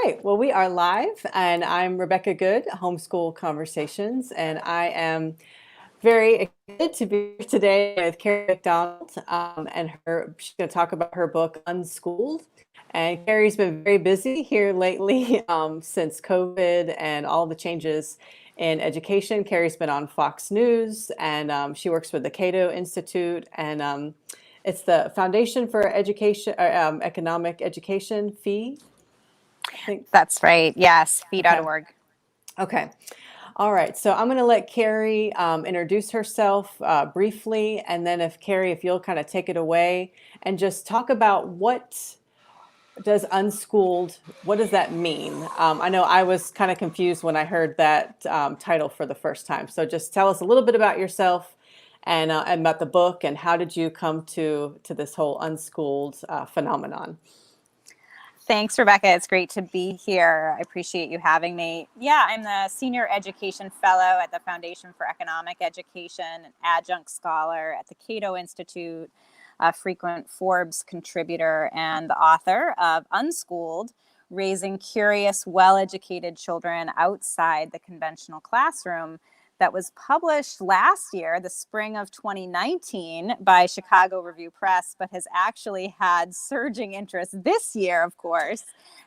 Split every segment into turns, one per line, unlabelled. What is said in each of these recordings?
right. Well, we are live, and I'm Rebecca Good, Homeschool Conversations, and I am very excited to be here today with Kerry McDonald, and she's going to talk about her book, Unschooled. And Kerry's been very busy here lately since COVID and all the changes in education. Kerry's been on Fox News, and she works with the Cato Institute, and it's the Foundation for Education, Economic Education fee. I think.
That's right. Yes,
Okay.
feed.org.
Okay. All right. So I'm going to let Kerry introduce herself briefly, and then if Kerry, if you'll kind of take it away and just talk about what does unschooled, what does that mean? I know I was kind of confused when I heard that title for the first time. So just tell us a little bit about yourself and about the book, and how did you come to this whole unschooled phenomenon?
Thanks, Rebecca. It's great to be here. I appreciate you having me. Yeah, I'm the Senior Education Fellow at the Foundation for Economic Education, an adjunct scholar at the Cato Institute, a frequent Forbes contributor, and the author of Unschooled, Raising Curious, Well-Educated Children Outside the Conventional Classroom, that was published last year, the spring of 2019, by Chicago Review Press, but has actually had surging interest this year, of course,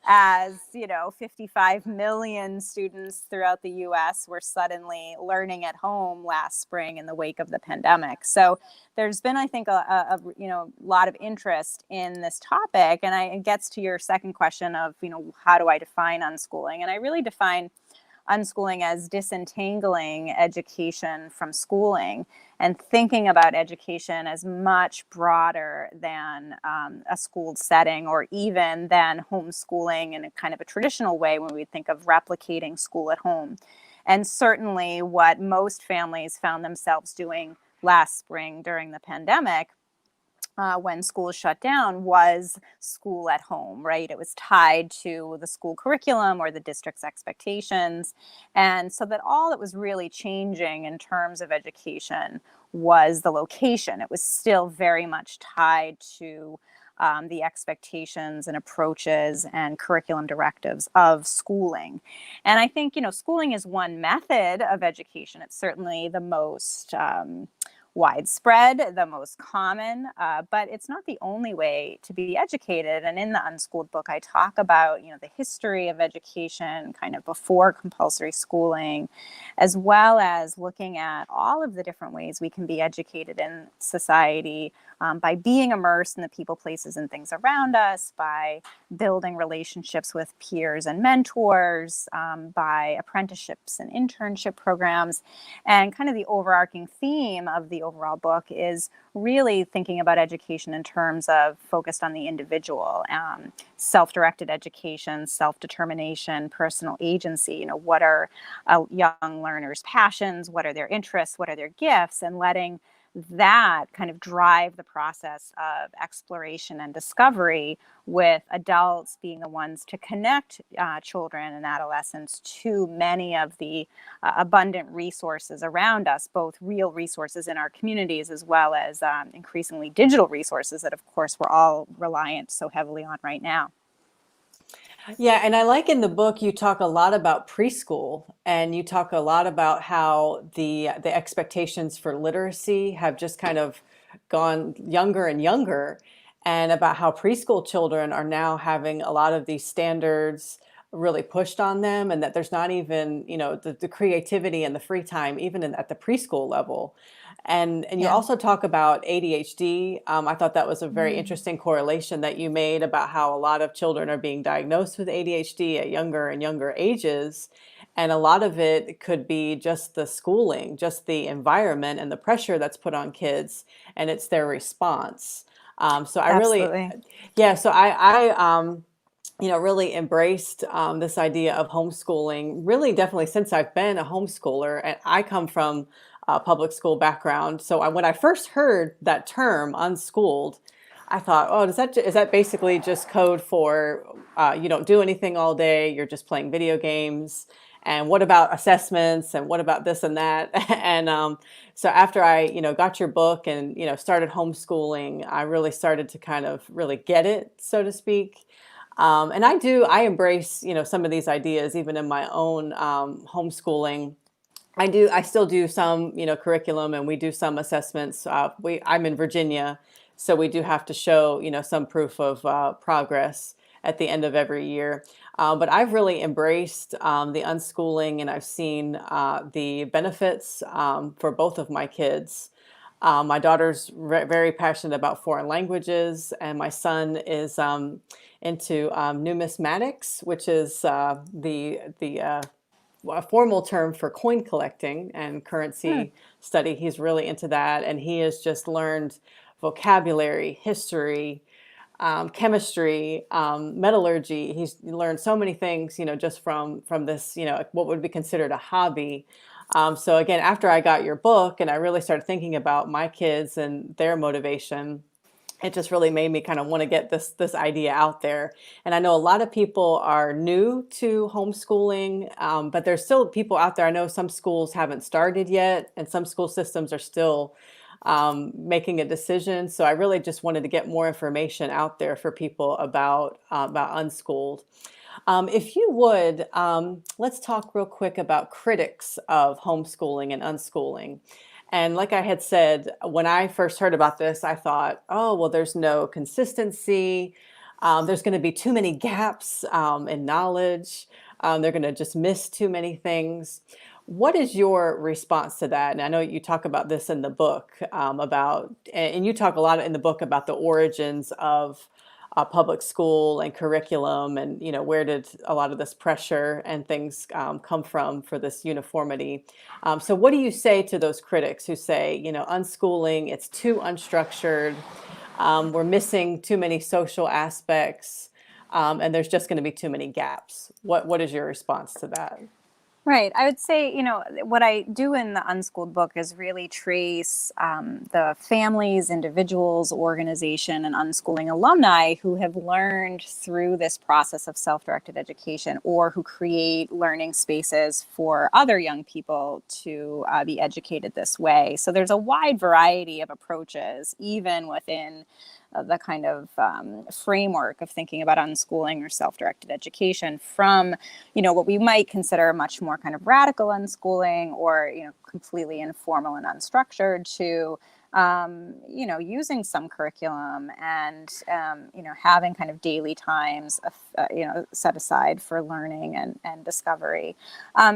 as 55 million students throughout the U.S. were suddenly learning at home last spring in the wake of the pandemic. So there's been, I think, a lot of interest in this topic, and it gets to your second question of how do I define unschooling, and I really define unschooling as disentangling education from schooling and thinking about education as much broader than a schooled setting, or even than homeschooling in a kind of a traditional way when we think of replicating school at home. And certainly what most families found themselves doing last spring during the pandemic, when schools shut down, was school at home, right? It was tied to the school curriculum or the district's expectations. And so that all that was really changing in terms of education was the location. It was still very much tied to the expectations and approaches and curriculum directives of schooling. And I think, schooling is one method of education. It's certainly the most widespread, the most common, but it's not the only way to be educated. And in the Unschooled book, I talk about, the history of education kind of before compulsory schooling, as well as looking at all of the different ways we can be educated in society by being immersed in the people, places, and things around us, by building relationships with peers and mentors, by apprenticeships and internship programs. And kind of the overarching theme of the overall book is really thinking about education in terms of focused on the individual, self-directed education, self-determination, personal agency. What are a young learner's passions? What are their interests? What are their gifts? And letting that kind of drive the process of exploration and discovery, with adults being the ones to connect children and adolescents to many of the abundant resources around us, both real resources in our communities as well as increasingly digital resources that, of course, we're all reliant so heavily on right now.
Yeah, and I like in the book you talk a lot about preschool, and you talk a lot about how the expectations for literacy have just kind of gone younger and younger, and about how preschool children are now having a lot of these standards really pushed on them, and that there's not even, the creativity and the free time even at the preschool level. And you
Yeah.
also talk about ADHD. I thought that was a very
Mm.
interesting correlation that you made about how a lot of children are being diagnosed with ADHD at younger and younger ages. And a lot of it could be just the schooling, just the environment and the pressure that's put on kids, and it's their response. So I really,
Absolutely.
yeah, so I really embraced this idea of homeschooling, really definitely since I've been a homeschooler. And I come from a public school background. So when I first heard that term, unschooled, I thought, oh, is that basically just code for you don't do anything all day, you're just playing video games? And what about assessments? And what about this and that? And so after I, got your book and, started homeschooling, I really started to kind of really get it, so to speak. And I embrace, some of these ideas even in my own homeschooling. I still do some, curriculum, and we do some assessments. I'm in Virginia, so we do have to show, some proof of progress at the end of every year. But I've really embraced the unschooling, and I've seen the benefits for both of my kids. My daughter's very passionate about foreign languages, and my son is into numismatics, which is the a formal term for coin collecting and
Hmm.
currency study. He's really into that, and he has just learned vocabulary, history, chemistry, metallurgy. He's learned so many things, just from this, what would be considered a hobby. So again, after I got your book and I really started thinking about my kids and their motivation, it just really made me kind of want to get this idea out there. And I know a lot of people are new to homeschooling, but there's still people out there. I know some schools haven't started yet, and some school systems are still making a decision. So I really just wanted to get more information out there for people about unschooled. If you would, let's talk real quick about critics of homeschooling and unschooling. And like I had said, when I first heard about this, I thought, oh, well, there's no consistency. There's going to be too many gaps in knowledge. They're going to just miss too many things. What is your response to that? And I know you talk about this in the book and you talk a lot in the book about the origins of public school and curriculum, and where did a lot of this pressure and things come from for this uniformity. So what do you say to those critics who say, unschooling, it's too unstructured, we're missing too many social aspects, and there's just going to be too many gaps? What is your response to that?
Right. I would say, what I do in the Unschooled book is really trace the families, individuals, organization, and unschooling alumni who have learned through this process of self-directed education, or who create learning spaces for other young people to be educated this way. So there's a wide variety of approaches, even within the kind of framework of thinking about unschooling or self-directed education, from what we might consider much more kind of radical unschooling, or completely informal and unstructured, to using some curriculum, and having kind of daily times set aside for learning and discovery.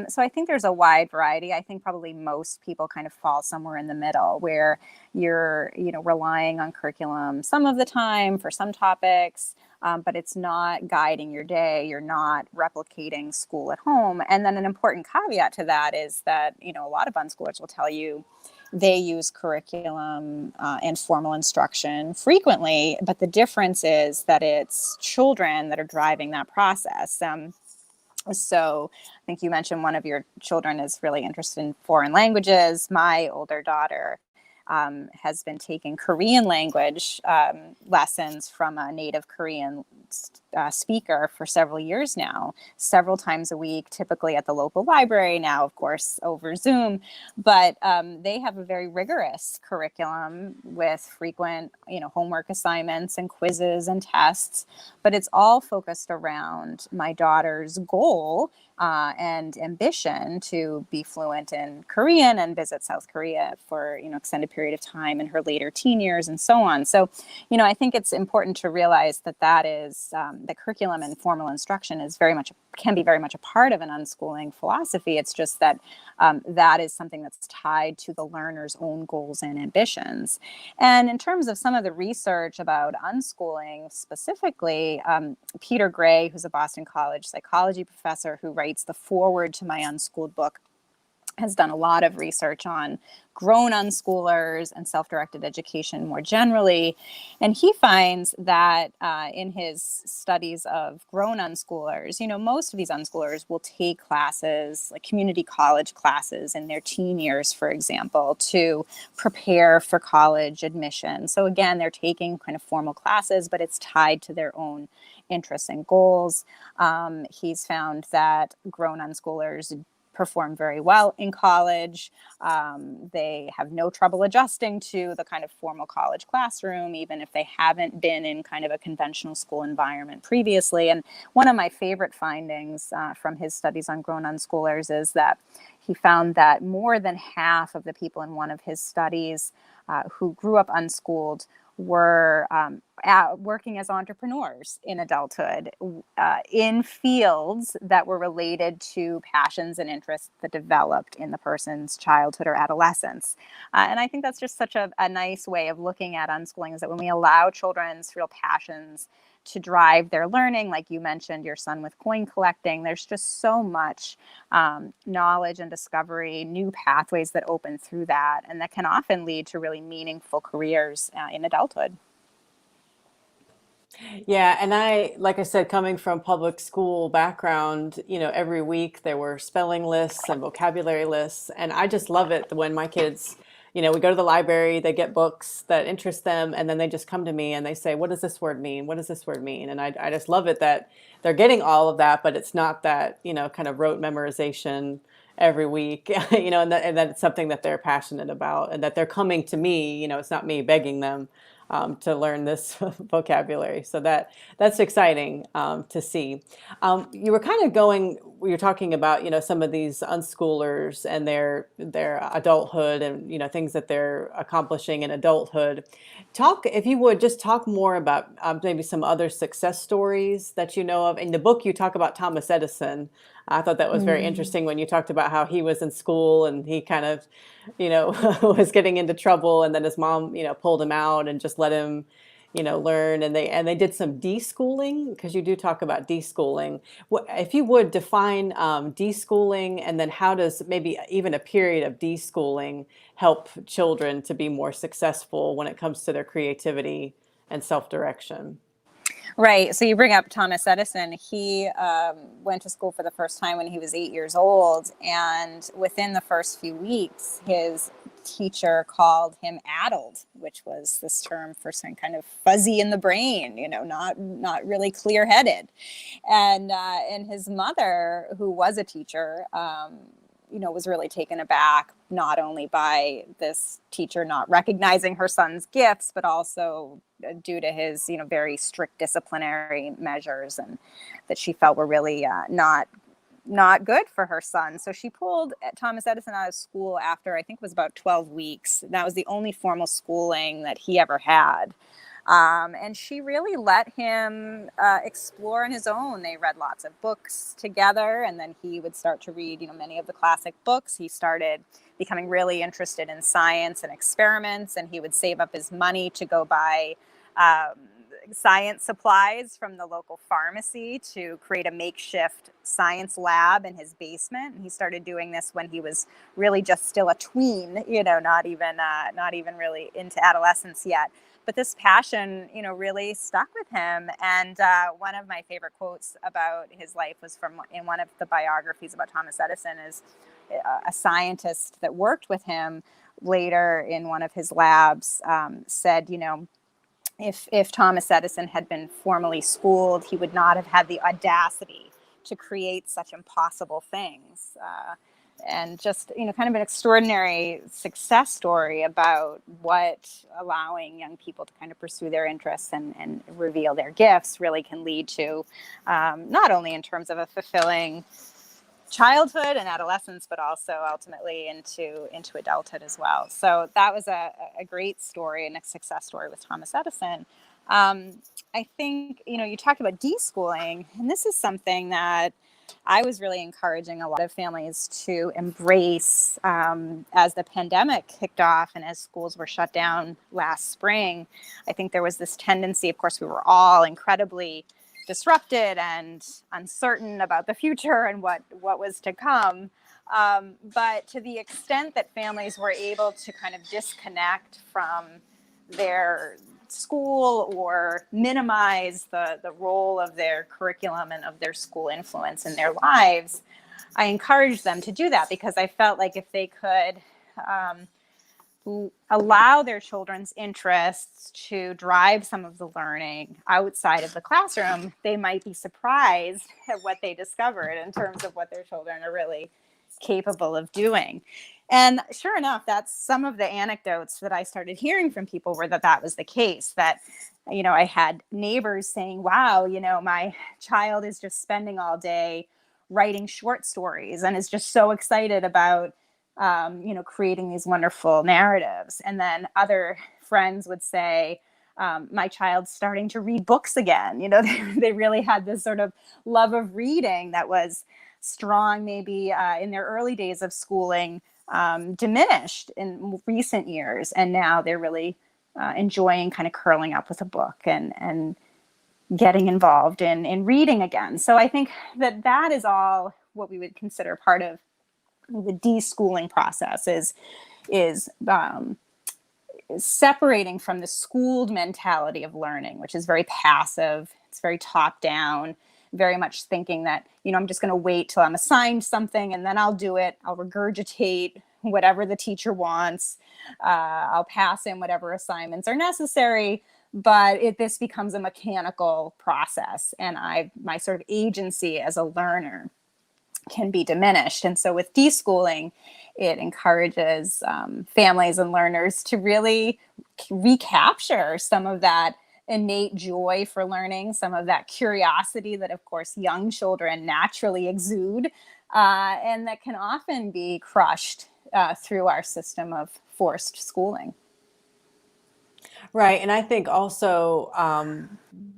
So I think there's a wide variety. I think probably most people kind of fall somewhere in the middle, where you're relying on curriculum some of the time for some topics, but it's not guiding your day. You're not replicating school at home. And then an important caveat to that is that a lot of unschoolers will tell you they use curriculum and formal instruction frequently, but the difference is that it's children that are driving that process. So I think you mentioned one of your children is really interested in foreign languages. My older daughter has been taking Korean language lessons from a native Korean speaker for several years now, several times a week, typically at the local library, now, of course, over Zoom. But they have a very rigorous curriculum with frequent, homework assignments and quizzes and tests. But it's all focused around my daughter's goal and ambition to be fluent in Korean and visit South Korea for extended period of time in her later teen years, and so on. So, I think it's important to realize that is the curriculum and formal instruction can be very much a part of an unschooling philosophy. It's just that that is something that's tied to the learner's own goals and ambitions. And in terms of some of the research about unschooling specifically, Peter Gray, who's a Boston College psychology professor who writes the foreword to my Unschooled book, has done a lot of research on grown unschoolers and self-directed education more generally. And he finds that in his studies of grown unschoolers, most of these unschoolers will take classes, like community college classes in their teen years, for example, to prepare for college admission. So again, they're taking kind of formal classes, but it's tied to their own interests and goals. He's found that grown unschoolers perform very well in college. They have no trouble adjusting to the kind of formal college classroom, even if they haven't been in kind of a conventional school environment previously. And one of my favorite findings from his studies on grown unschoolers is that he found that more than half of the people in one of his studies who grew up unschooled were working as entrepreneurs in adulthood in fields that were related to passions and interests that developed in the person's childhood or adolescence. And I think that's just such a nice way of looking at unschooling, is that when we allow children's real passions to drive their learning, like you mentioned, your son with coin collecting, there's just so much knowledge and discovery, new pathways that open through that, and that can often lead to really meaningful careers in adulthood.
Yeah, and like I said, coming from public school background, every week there were spelling lists and vocabulary lists, and I just love it when my kids, we go to the library, they get books that interest them, and then they just come to me and they say, "What does this word mean? What does this word mean?" And I just love it that they're getting all of that, but it's not that, kind of rote memorization every week, and that it's something that they're passionate about, and that they're coming to me, it's not me begging them to learn this vocabulary. So that's exciting to see. You were kind of you're talking about, some of these unschoolers and their adulthood and, things that they're accomplishing in adulthood. If you would, just talk more about maybe some other success stories that you know of. In the book, you talk about Thomas Edison. I thought that was very interesting when you talked about how he was in school and he kind of, was getting into trouble, and then his mom, pulled him out and just let him, learn. And they did some deschooling, because you do talk about deschooling. If you would define deschooling, and then how does maybe even a period of deschooling help children to be more successful when it comes to their creativity and self-direction?
Right. So you bring up Thomas Edison. He went to school for the first time when he was 8 years old. And within the first few weeks, his teacher called him addled, which was this term for some kind of fuzzy in the brain, not really clear headed. And his mother, who was a teacher, was really taken aback, not only by this teacher not recognizing her son's gifts, but also due to his, very strict disciplinary measures, and that she felt were really not good for her son. So she pulled Thomas Edison out of school after, I think it was about 12 weeks. That was the only formal schooling that he ever had. And she really let him explore on his own. They read lots of books together, and then he would start to read, many of the classic books. He started becoming really interested in science and experiments, and he would save up his money to go buy science supplies from the local pharmacy to create a makeshift science lab in his basement. And he started doing this when he was really just still a tween, not even really into adolescence yet. But this passion, really stuck with him. And one of my favorite quotes about his life was in one of the biographies about Thomas Edison. Is a scientist that worked with him later in one of his labs said, if Thomas Edison had been formally schooled, he would not have had the audacity to create such impossible things. And just, kind of an extraordinary success story about what allowing young people to kind of pursue their interests and reveal their gifts really can lead to, not only in terms of a fulfilling childhood and adolescence, but also ultimately into adulthood as well. So that was a great story and a success story with Thomas Edison. I think, you talked about deschooling, and this is something that I was really encouraging a lot of families to embrace as the pandemic kicked off and as schools were shut down last spring. I think there was this tendency, of course, we were all incredibly disrupted and uncertain about the future and what was to come. But to the extent that families were able to kind of disconnect from their school or minimize the role of their curriculum and of their school influence in their lives, I encouraged them to do that, because I felt like if they could allow their children's interests to drive some of the learning outside of the classroom, they might be surprised at what they discovered in terms of what their children are really capable of doing. And sure enough, that's some of the anecdotes that I started hearing from people were that that was the case, that, I had neighbors saying, wow, my child is just spending all day writing short stories and is just so excited about, creating these wonderful narratives. And then other friends would say, my child's starting to read books again. They really had this sort of love of reading that was strong, maybe in their early days of schooling, diminished in recent years. And now they're really enjoying kind of curling up with a book and getting involved in reading again. So I think that is all what we would consider part of the deschooling process is separating from the schooled mentality of learning, which is very passive. It's very top down, very much thinking that, I'm just going to wait till I'm assigned something and then I'll do it. I'll regurgitate whatever the teacher wants. I'll pass in whatever assignments are necessary. But this becomes a mechanical process, and my sort of agency as a learner can be diminished. And so with deschooling, it encourages families and learners to really recapture some of that innate joy for learning, some of that curiosity that, of course, young children naturally exude, and that can often be crushed through our system of forced schooling.
Right. And I think also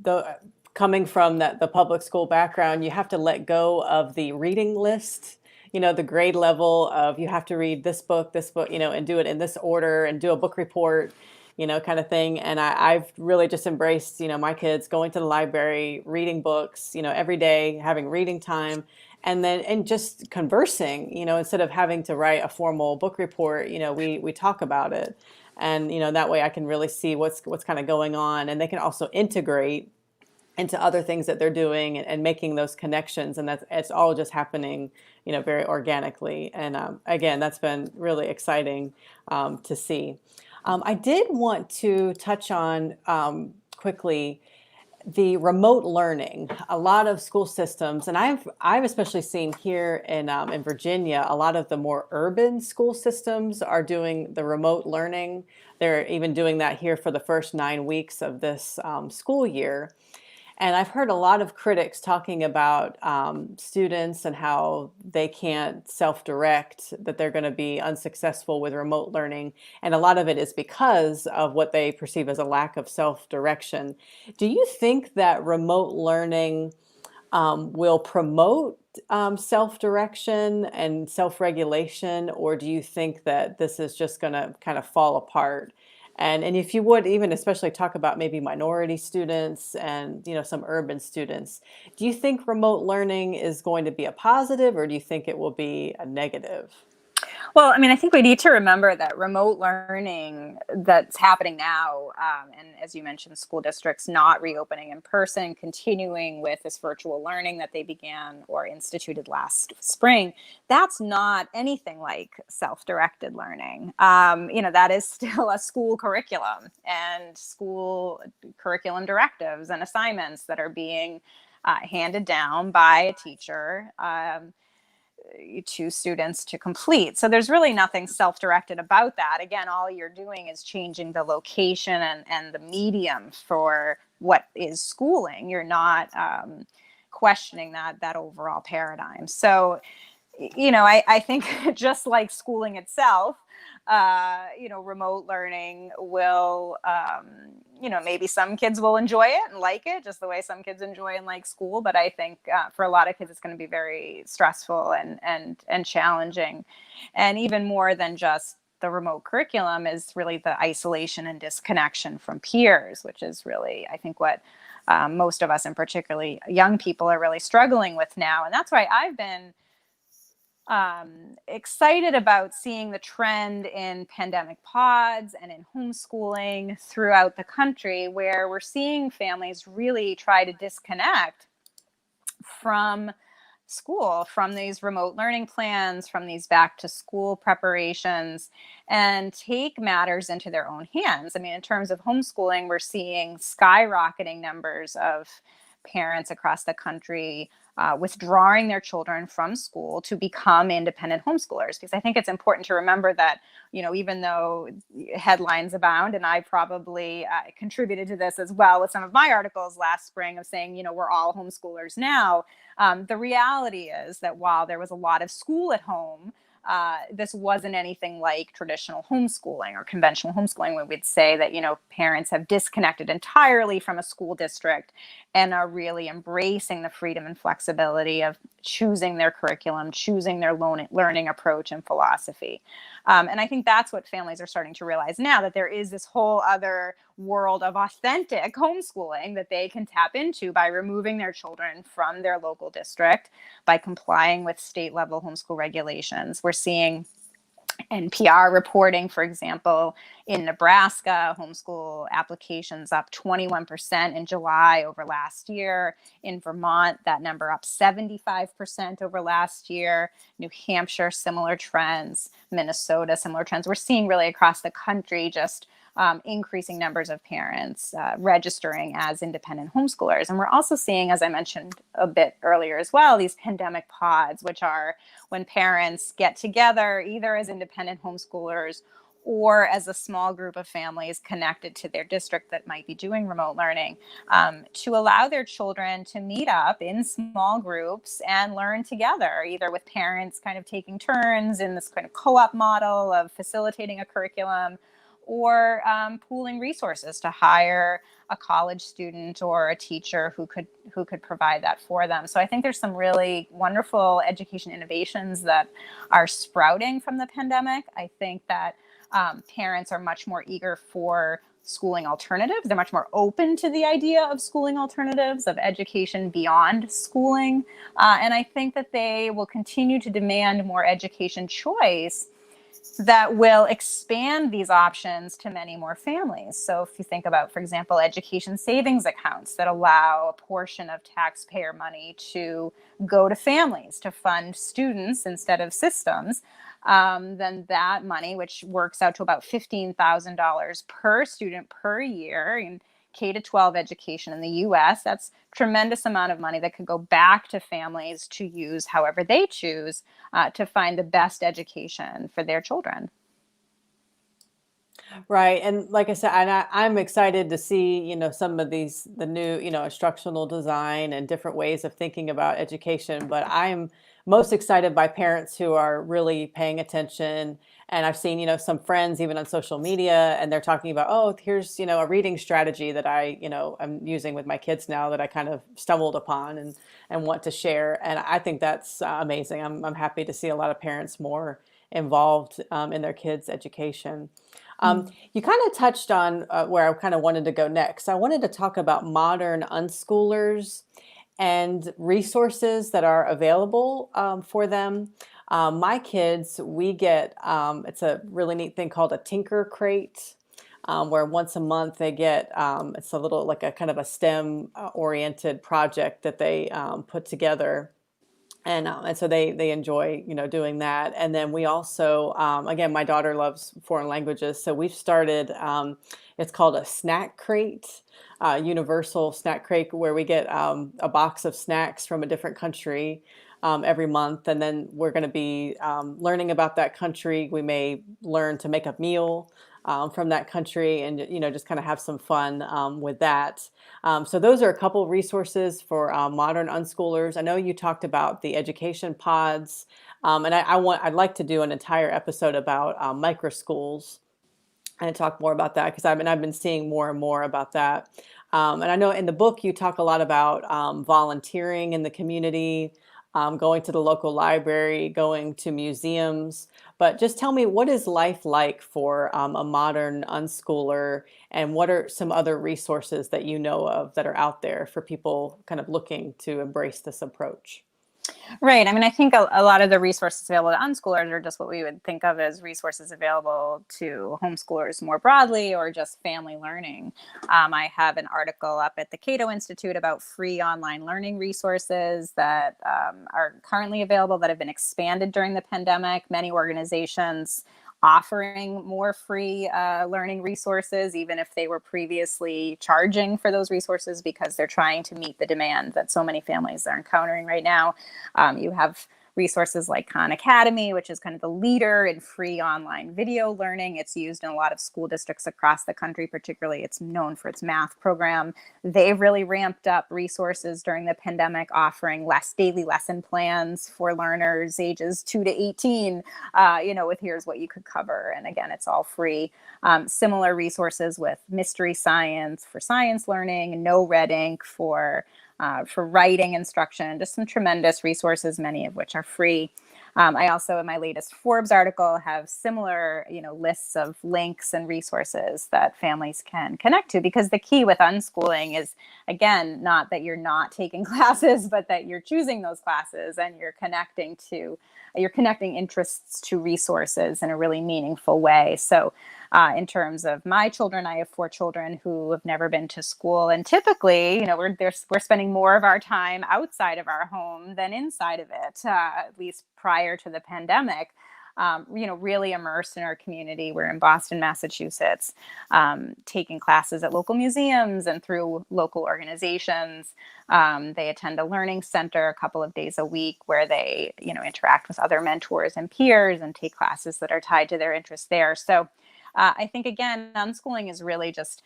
the coming from the public school background, you have to let go of the reading list, the grade level of you have to read this book, and do it in this order and do a book report, kind of thing. And I've really just embraced, my kids going to the library, reading books, every day, having reading time. And just conversing, instead of having to write a formal book report, we talk about it. And, that way I can really see what's kind of going on. And they can also integrate into other things that they're doing and making those connections. And it's all just happening, very organically. And again, that's been really exciting to see. I did want to touch on quickly the remote learning. A lot of school systems, and I've especially seen here in Virginia, a lot of the more urban school systems are doing the remote learning. They're even doing that here for the first 9 weeks of this school year. And I've heard a lot of critics talking about students and how they can't self-direct, that they're going to be unsuccessful with remote learning. And a lot of it is because of what they perceive as a lack of self-direction. Do you think that remote learning will promote self-direction and self-regulation, or do you think that this is just going to kind of fall apart? And if you would even especially talk about maybe minority students and some urban students, do you think remote learning is going to be a positive, or do you think it will be a negative?
Well, I think we need to remember that remote learning that's happening now, and as you mentioned, school districts not reopening in person, continuing with this virtual learning that they began or instituted last spring, that's not anything like self-directed learning. That is still a school curriculum and school curriculum directives and assignments that are being handed down by a teacher to students to complete. So there's really nothing self-directed about that. Again, all you're doing is changing the location and the medium for what is schooling. You're not questioning that overall paradigm. So, I think just like schooling itself, remote learning will, maybe some kids will enjoy it and like it just the way some kids enjoy and like school. But I think for a lot of kids, it's going to be very stressful and challenging. And even more than just the remote curriculum is really the isolation and disconnection from peers, which is really, I think, what most of us, and particularly young people, are really struggling with now. And that's why I've been excited about seeing the trend in pandemic pods and in homeschooling throughout the country, where we're seeing families really try to disconnect from school, from these remote learning plans, from these back to school preparations, and take matters into their own hands. In terms of homeschooling, we're seeing skyrocketing numbers of parents across the country withdrawing their children from school to become independent homeschoolers. Because I think it's important to remember that, even though headlines abound, and I probably contributed to this as well with some of my articles last spring of saying, we're all homeschoolers now. The reality is that while there was a lot of school at home, this wasn't anything like traditional homeschooling or conventional homeschooling, where we'd say that, parents have disconnected entirely from a school district and are really embracing the freedom and flexibility of choosing their curriculum, choosing their learning approach and philosophy. And I think that's what families are starting to realize now, that there is this whole other world of authentic homeschooling that they can tap into by removing their children from their local district, by complying with state level homeschool regulations. We're seeing NPR reporting, for example, in Nebraska, homeschool applications up 21% in July over last year. In Vermont, that number up 75% over last year. New Hampshire, similar trends. Minnesota, similar trends. We're seeing really across the country just increasing numbers of parents registering as independent homeschoolers. And we're also seeing, as I mentioned a bit earlier as well, these pandemic pods, which are when parents get together either as independent homeschoolers or as a small group of families connected to their district that might be doing remote learning, to allow their children to meet up in small groups and learn together, either with parents kind of taking turns in this kind of co-op model of facilitating a curriculum, or pooling resources to hire a college student or a teacher who could provide that for them. So I think there's some really wonderful education innovations that are sprouting from the pandemic. I think that parents are much more eager for schooling alternatives. They're much more open to the idea of schooling alternatives, of education beyond schooling. And I think that they will continue to demand more education choice that will expand these options to many more families. So if you think about, for example, education savings accounts that allow a portion of taxpayer money to go to families to fund students instead of systems, then that money, which works out to about $15,000 per student per year in K-12 education in the US, that's a tremendous amount of money that could go back to families to use however they choose to find the best education for their children.
Right. And like I said, I'm excited to see, some of the new, instructional design and different ways of thinking about education. But I'm most excited by parents who are really paying attention. And I've seen, some friends even on social media, and they're talking about, oh, here's, a reading strategy that I'm using with my kids now that I kind of stumbled upon and want to share. And I think that's amazing. I'm happy to see a lot of parents more involved in their kids' education. You kind of touched on where I kind of wanted to go next. I wanted to talk about modern unschoolers and resources that are available for them. My kids, we get, it's a really neat thing called a Tinker Crate, where once a month they get, it's a little like a kind of a STEM oriented project that they put together. And so they enjoy, doing that. And then we also, again, my daughter loves foreign languages. So we've started, it's called a snack crate, universal snack crate, where we get a box of snacks from a different country every month. And then we're going to be learning about that country. We may learn to make a meal from that country and, just kind of have some fun with that. So those are a couple of resources for modern unschoolers. I know you talked about the education pods, and I'd like to do an entire episode about micro schools and talk more about that, because I've been seeing more and more about that. And I know in the book you talk a lot about volunteering in the community, going to the local library, going to museums. But just tell me, what is life like for a modern unschooler, and what are some other resources that you know of that are out there for people kind of looking to embrace this approach?
Right. I mean, I think a lot of the resources available to unschoolers are just what we would think of as resources available to homeschoolers more broadly, or just family learning. I have an article up at the Cato Institute about free online learning resources that are currently available, that have been expanded during the pandemic. Many organizations offering more free learning resources, even if they were previously charging for those resources, because they're trying to meet the demand that so many families are encountering right now. You have resources like Khan Academy, which is kind of the leader in free online video learning. It's used in a lot of school districts across the country, particularly it's known for its math program. They've really ramped up resources during the pandemic, offering less daily lesson plans for learners ages 2 to 18, with here's what you could cover. And again, it's all free. Similar resources with Mystery Science for science learning, No Red Ink for writing instruction, just some tremendous resources, many of which are free. I also, in my latest Forbes article, have similar, lists of links and resources that families can connect to, because the key with unschooling is, again, not that you're not taking classes, but that you're choosing those classes and you're connecting interests to resources in a really meaningful way. So in terms of my children, I have 4 children who have never been to school. And typically, we're spending more of our time outside of our home than inside of it, at least prior to the pandemic. Really immersed in our community. We're in Boston, Massachusetts, taking classes at local museums and through local organizations. They attend a learning center a couple of days a week where they, interact with other mentors and peers and take classes that are tied to their interests there. So I think, again, unschooling is really just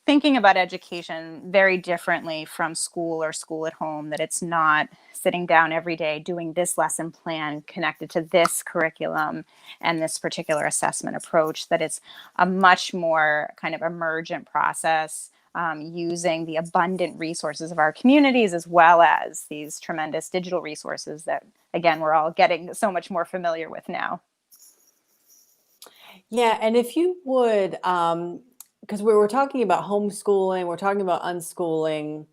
thinking about education very differently from school or school at home, that it's not sitting down every day doing this lesson plan connected to this curriculum and this particular assessment approach, that it's a much more kind of emergent process, using the abundant resources of our communities, as well as these tremendous digital resources that, again, we're all getting so much more familiar with now.
Yeah, and if you would, because we were talking about homeschooling, we're talking about unschooling,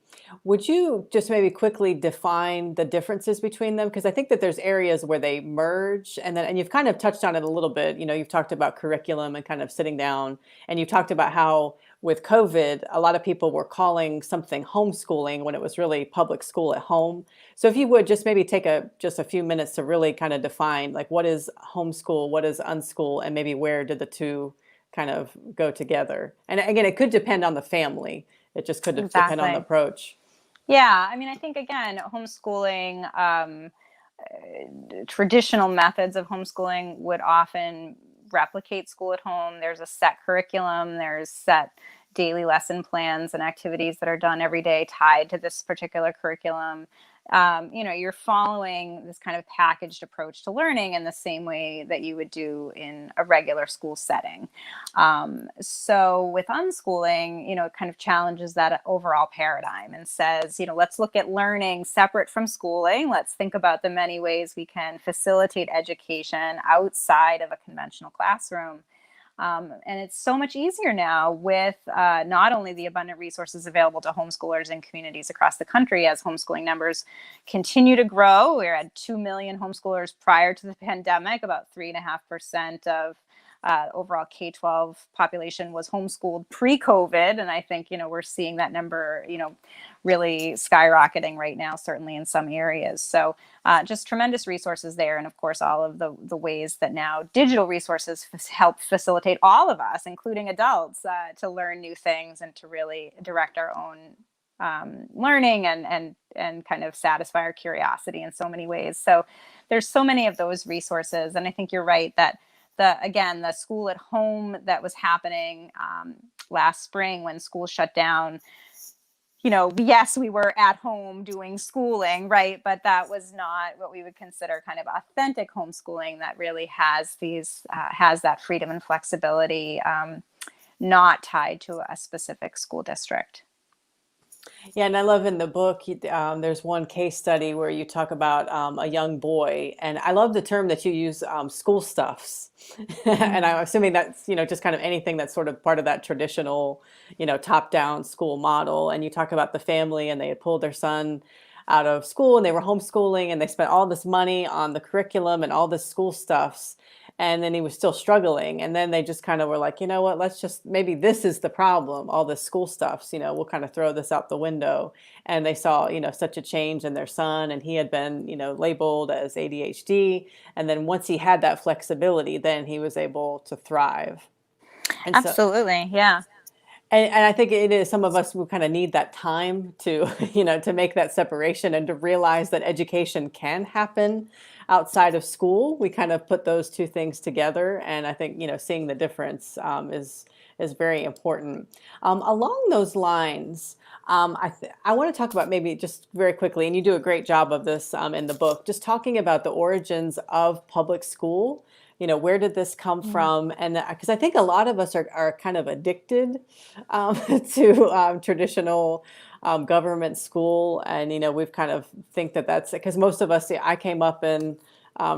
would you just maybe quickly define the differences between them? Because I think that there's areas where they merge, and you've kind of touched on it a little bit. You've talked about curriculum and kind of sitting down, and you've talked about how with COVID, a lot of people were calling something homeschooling when it was really public school at home. So if you would just maybe take just a few minutes to really kind of define, like, what is homeschool, what is unschool, and maybe where did the two kind of go together? And again, it could depend on the family. It just could depend on the
Exactly.
approach.
Yeah, I mean, I think, again, homeschooling, traditional methods of homeschooling would often replicate school at home. There's a set curriculum, there's set daily lesson plans and activities that are done every day tied to this particular curriculum. You're following this kind of packaged approach to learning in the same way that you would do in a regular school setting. So with unschooling, it kind of challenges that overall paradigm and says, let's look at learning separate from schooling. Let's think about the many ways we can facilitate education outside of a conventional classroom. And it's so much easier now with not only the abundant resources available to homeschoolers in communities across the country as homeschooling numbers continue to grow. We're at 2 million homeschoolers prior to the pandemic. About 3.5% of overall K-12 population was homeschooled pre-COVID. And I think, we're seeing that number, really skyrocketing right now, certainly in some areas. So just tremendous resources there. And of course, all of the ways that now digital resources help facilitate all of us, including adults, to learn new things and to really direct our own learning and kind of satisfy our curiosity in so many ways. So there's so many of those resources. And I think you're right that the school at home that was happening last spring when school shut down, yes, we were at home doing schooling, right? But that was not what we would consider kind of authentic homeschooling that really has that freedom and flexibility, not tied to a specific school district.
Yeah, and I love in the book, there's one case study where you talk about a young boy, and I love the term that you use, school stuffs. And I'm assuming that's, just kind of anything that's sort of part of that traditional, top-down school model. And you talk about the family, and they had pulled their son out of school, and they were homeschooling, and they spent all this money on the curriculum and all this school stuffs. and then he was still struggling. And then they just kind of were like, you know what, let's just, maybe this is the problem, all this school stuffs, we'll kind of throw this out the window. And they saw, such a change in their son, and he had been, labeled as ADHD. And then once he had that flexibility, then he was able to thrive. And so,
Absolutely. Yeah.
and I think it is, some of us will kind of need that time to, to make that separation and to realize that education can happen outside of school. We kind of put those two things together, and I think, seeing the difference is very important. Along those lines, I want to talk about, maybe just very quickly, and you do a great job of this in the book, just talking about the origins of public school. Where did this come from? And because I think a lot of us are kind of addicted to traditional government school. And, we've kind of think that that's because most of us, I came up in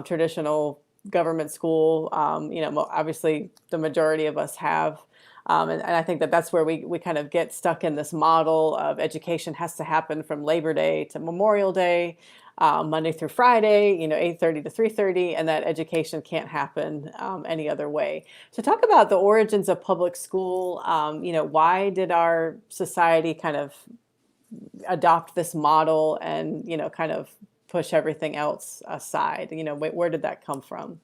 traditional government school. Obviously the majority of us have. And I think that that's where we kind of get stuck in this model of education has to happen from Labor Day to Memorial Day, Monday through Friday, 8:30 to 3:30, and that education can't happen any other way. So talk about the origins of public school. Why did our society kind of adopt this model and, kind of push everything else aside? Where did that come from?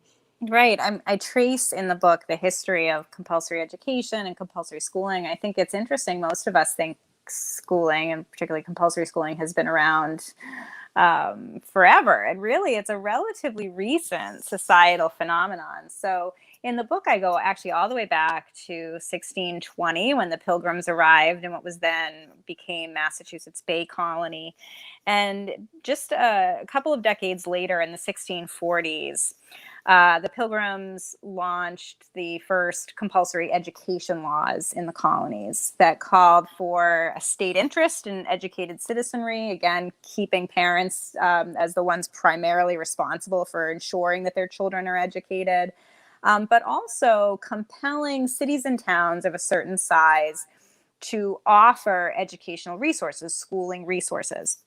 Right. I trace in the book the history of compulsory education and compulsory schooling. I think it's interesting. Most of us think schooling, and particularly compulsory schooling, has been around forever. And really, it's a relatively recent societal phenomenon. So in the book, I go actually all the way back to 1620, when the Pilgrims arrived in what was then became Massachusetts Bay Colony. And just a couple of decades later, in the 1640s, the Pilgrims launched the first compulsory education laws in the colonies that called for a state interest in educated citizenry, again, keeping parents as the ones primarily responsible for ensuring that their children are educated, but also compelling cities and towns of a certain size to offer educational resources, schooling resources.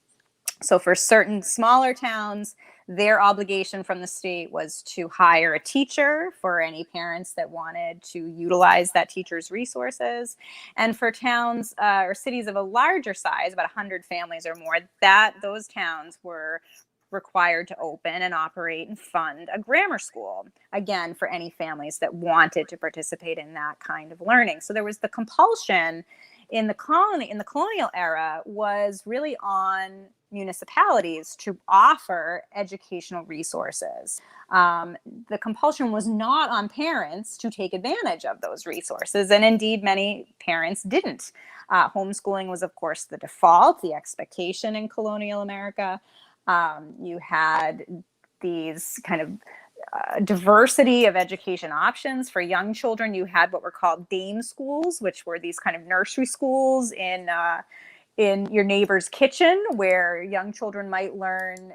So for certain smaller towns, their obligation from the state was to hire a teacher for any parents that wanted to utilize that teacher's resources. And for towns or cities of a larger size, about 100 families or more, those towns were required to open and operate and fund a grammar school, again, for any families that wanted to participate in that kind of learning. So there was the compulsion in the colonial era was really on municipalities to offer educational resources. The compulsion was not on parents to take advantage of those resources. And indeed, many parents didn't. Homeschooling was, of course, the default, the expectation in colonial America. You had these kind of diversity of education options for young children. You had what were called dame schools, which were these kind of nursery schools in your neighbor's kitchen, where young children might learn,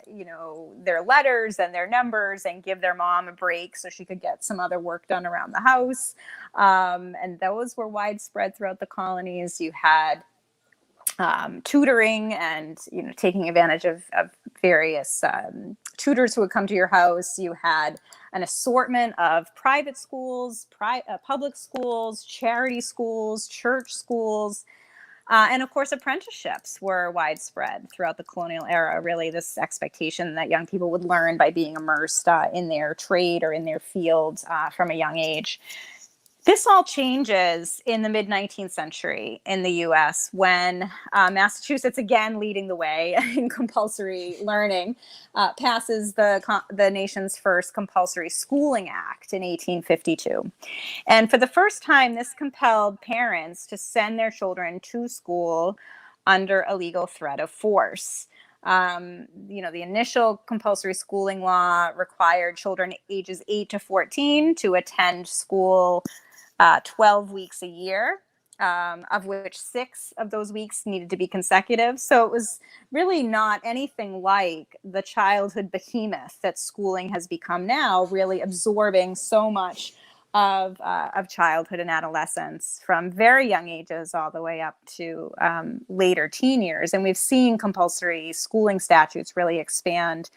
their letters and their numbers and give their mom a break so she could get some other work done around the house. And those were widespread throughout the colonies. You had tutoring and taking advantage of various tutors who would come to your house. You had an assortment of private schools, public schools, charity schools, church schools, and of course apprenticeships were widespread throughout the colonial era. Really, this expectation that young people would learn by being immersed in their trade or in their field from a young age. This all changes in the mid-19th century in the U.S. when Massachusetts, again leading the way in compulsory learning, passes the nation's first Compulsory Schooling Act in 1852. And for the first time, this compelled parents to send their children to school under a legal threat of force. The initial compulsory schooling law required children ages 8 to 14 to attend school 12 weeks a year, of which 6 of those weeks needed to be consecutive. So it was really not anything like the childhood behemoth that schooling has become now, really absorbing so much of childhood and adolescence from very young ages all the way up to later teen years. And we've seen compulsory schooling statutes really expand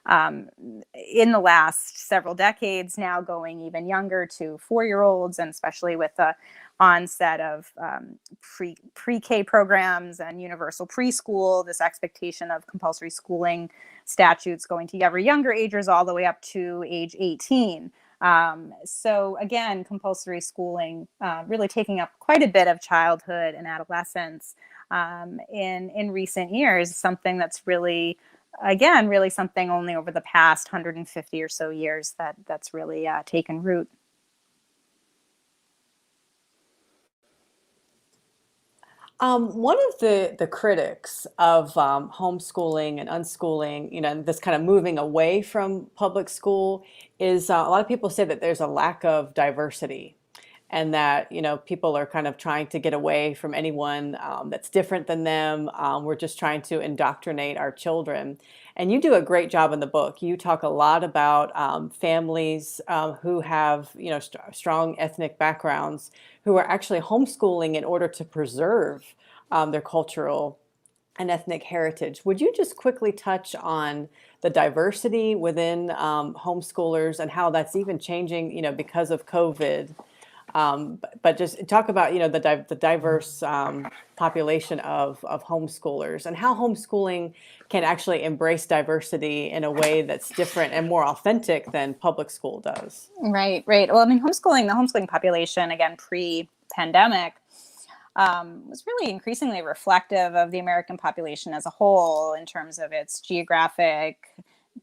in the last several decades, now going even younger to 4-year-olds, and especially with the onset of pre-K programs and universal preschool, this expectation of compulsory schooling statutes going to ever younger ages, all the way up to age 18. So again, compulsory schooling really taking up quite a bit of childhood and adolescence in recent years, something that's really, again, really something only over the past 150 or so years that's really taken root.
One of the critics of homeschooling and unschooling, and this kind of moving away from public school is a lot of people say that there's a lack of diversity, and that people are kind of trying to get away from anyone that's different than them. We're just trying to indoctrinate our children. And you do a great job in the book. You talk a lot about families who have strong ethnic backgrounds, who are actually homeschooling in order to preserve their cultural and ethnic heritage. Would you just quickly touch on the diversity within homeschoolers and how that's even changing, because of COVID? But just talk about, the diverse population of homeschoolers, and how homeschooling can actually embrace diversity in a way that's different and more authentic than public school does.
Right, right. Well, I mean, the homeschooling population, again, pre-pandemic, was really increasingly reflective of the American population as a whole in terms of its geographic,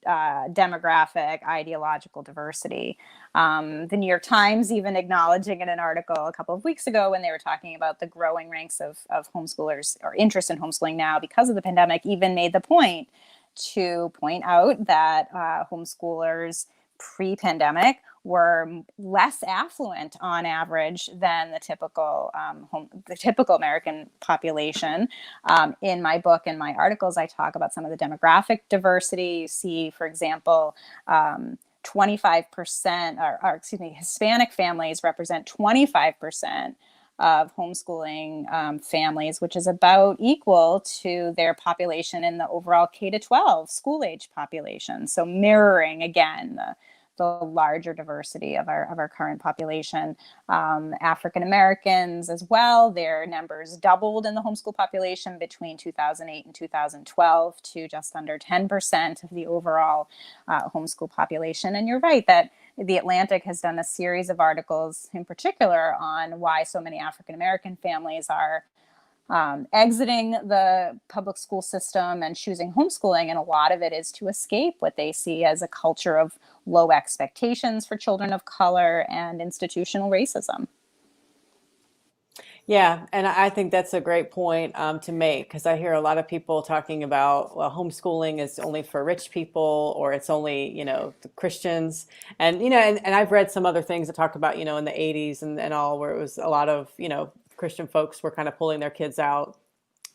demographic, ideological diversity. The New York Times even acknowledging in an article a couple of weeks ago, when they were talking about the growing ranks of homeschoolers or interest in homeschooling now because of the pandemic, even made the point out that homeschoolers pre-pandemic were less affluent on average than the typical American population. In my book and my articles, I talk about some of the demographic diversity. You see, for example, 25%, Hispanic families represent 25% of homeschooling families, which is about equal to their population in the overall K-12 school age population. So mirroring, again, the larger diversity of our current population. African Americans as well, their numbers doubled in the homeschool population between 2008 and 2012 to just under 10% of the overall homeschool population. And you're right that The Atlantic has done a series of articles in particular on why so many African American families are exiting the public school system and choosing homeschooling. And a lot of it is to escape what they see as a culture of low expectations for children of color and institutional racism.
Yeah, and I think that's a great point to make, because I hear a lot of people talking about, well, homeschooling is only for rich people, or it's only, the Christians. And, and I've read some other things that talked about, in the 80s and all, where it was a lot of, Christian folks were kind of pulling their kids out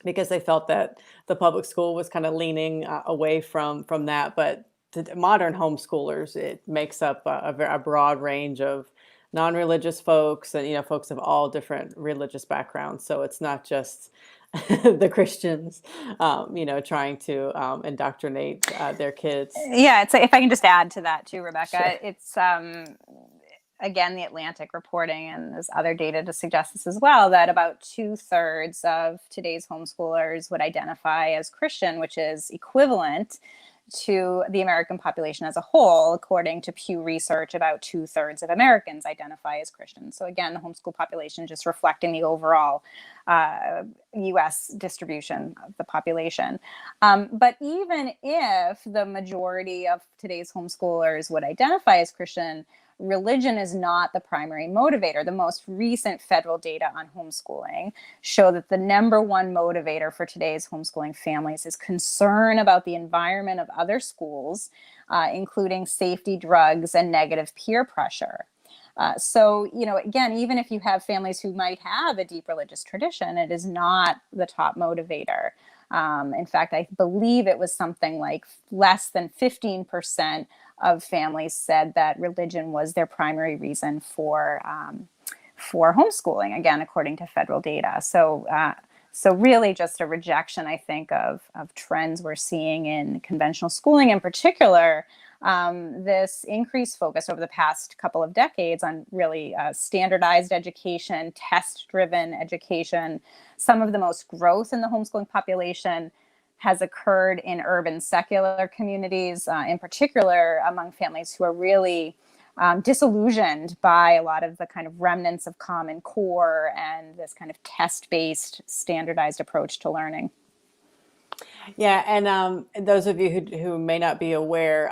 because they felt that the public school was kind of leaning away from that. But the modern homeschoolers, it makes up a broad range of non-religious folks and folks of all different religious backgrounds. So it's not just the Christians, trying to indoctrinate their kids.
Yeah, it's if I can just add to that too, Rebecca.
Sure.
It's again, the Atlantic reporting, and there's other data to suggest this as well, that about 2/3 of today's homeschoolers would identify as Christian, which is equivalent to the American population as a whole. According to Pew Research, about 2/3 of Americans identify as Christian. So again, the homeschool population just reflecting the overall U.S. distribution of the population. But even if the majority of today's homeschoolers would identify as Christian, religion is not the primary motivator. The most recent federal data on homeschooling show that the number one motivator for today's homeschooling families is concern about the environment of other schools, including safety, drugs, and negative peer pressure. So, again, even if you have families who might have a deep religious tradition, it is not the top motivator. In fact, I believe it was something like less than 15% of families said that religion was their primary reason for homeschooling, again, according to federal data. So So really just a rejection, I think, of trends we're seeing in conventional schooling in particular. This increased focus over the past couple of decades on really standardized education, test-driven education. Some of the most growth in the homeschooling population has occurred in urban secular communities, in particular among families who are really disillusioned by a lot of the kind of remnants of Common Core and this kind of test-based standardized approach to learning.
Yeah, and those of you who may not be aware,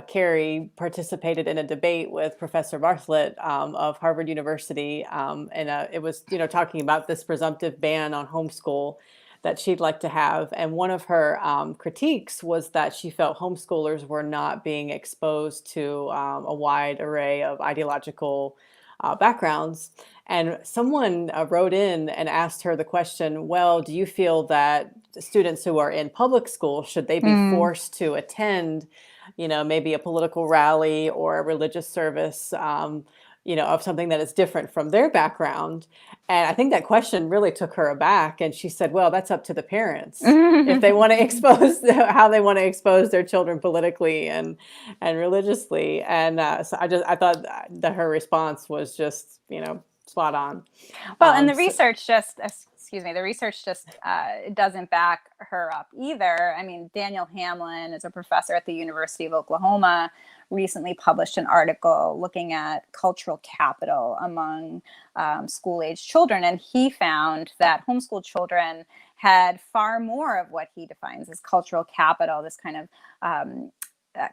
Kerry participated in a debate with Professor Bartlett of Harvard University, and it was, talking about this presumptive ban on homeschool that she'd like to have. And one of her critiques was that she felt homeschoolers were not being exposed to a wide array of ideological backgrounds. And someone wrote in and asked her the question, well, do you feel that students who are in public school, should they be forced to attend, maybe a political rally or a religious service, of something that is different from their background? And I think that question really took her aback. And she said, well, that's up to the parents if they want to expose how they want to expose their children politically and religiously. And so I thought that her response was just, spot on.
Well, and the research just, the research just doesn't back her up either. I mean, Daniel Hamlin is a professor at the University of Oklahoma, recently published an article looking at cultural capital among school-age children. And he found that homeschool children had far more of what he defines as cultural capital, this kind of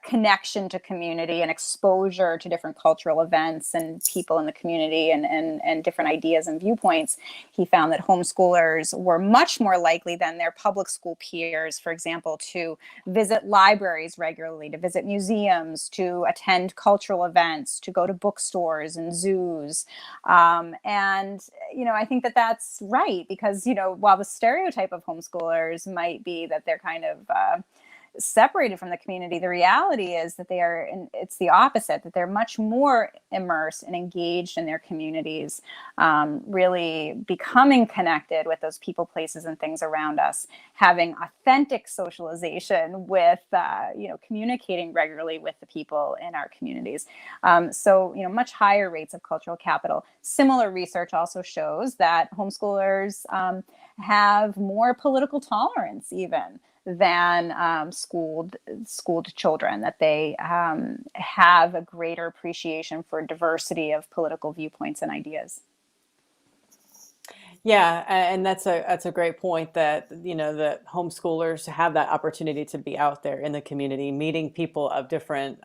connection to community and exposure to different cultural events and people in the community and different ideas and viewpoints. He found that homeschoolers were much more likely than their public school peers, for example, to visit libraries regularly, to visit museums, to attend cultural events, to go to bookstores and zoos. I think that that's right, because, while the stereotype of homeschoolers might be that they're kind of separated from the community, the reality is that it's the opposite, that they're much more immersed and engaged in their communities, really becoming connected with those people, places, and things around us, having authentic socialization with, communicating regularly with the people in our communities. So, much higher rates of cultural capital. Similar research also shows that homeschoolers have more political tolerance even than schooled children, that they have a greater appreciation for diversity of political viewpoints and ideas.
Yeah, and that's a great point, that that homeschoolers have that opportunity to be out there in the community, meeting people of different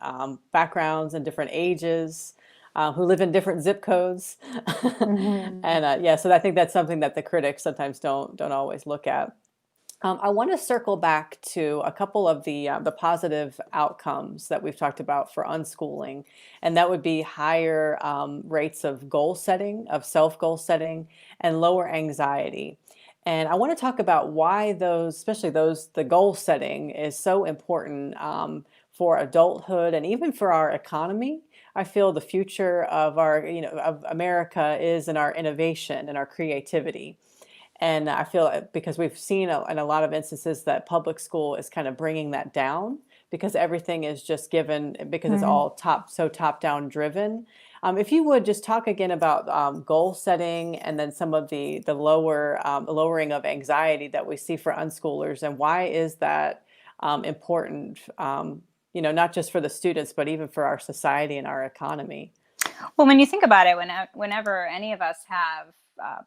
backgrounds and different ages, who live in different zip codes. And so I think that's something that the critics sometimes don't always look at. I want to circle back to a couple of the positive outcomes that we've talked about for unschooling, and that would be higher rates of goal setting, of self-goal setting, and lower anxiety. And I want to talk about why those, especially the goal setting, is so important for adulthood and even for our economy. I feel the future of of America is in our innovation and our creativity. And I feel, because we've seen in a lot of instances that public school is kind of bringing that down, because everything is just given, because it's all top-down driven. If you would just talk again about goal setting, and then some of the lowering of anxiety that we see for unschoolers, and why is that important, not just for the students, but even for our society and our economy.
Well, when you think about it, whenever any of us have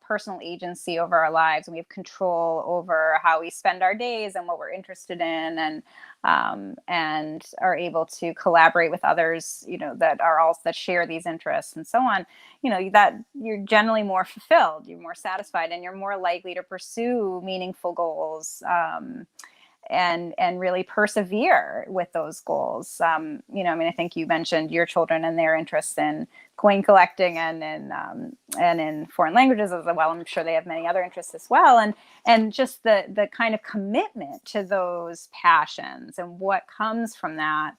personal agency over our lives, and we have control over how we spend our days and what we're interested in, and are able to collaborate with others, that share these interests and so on, that you're generally more fulfilled, you're more satisfied, and you're more likely to pursue meaningful goals, and really persevere with those goals. I think you mentioned your children and their interests in coin collecting and in foreign languages as well. I'm sure they have many other interests as well. And just the kind of commitment to those passions and what comes from that,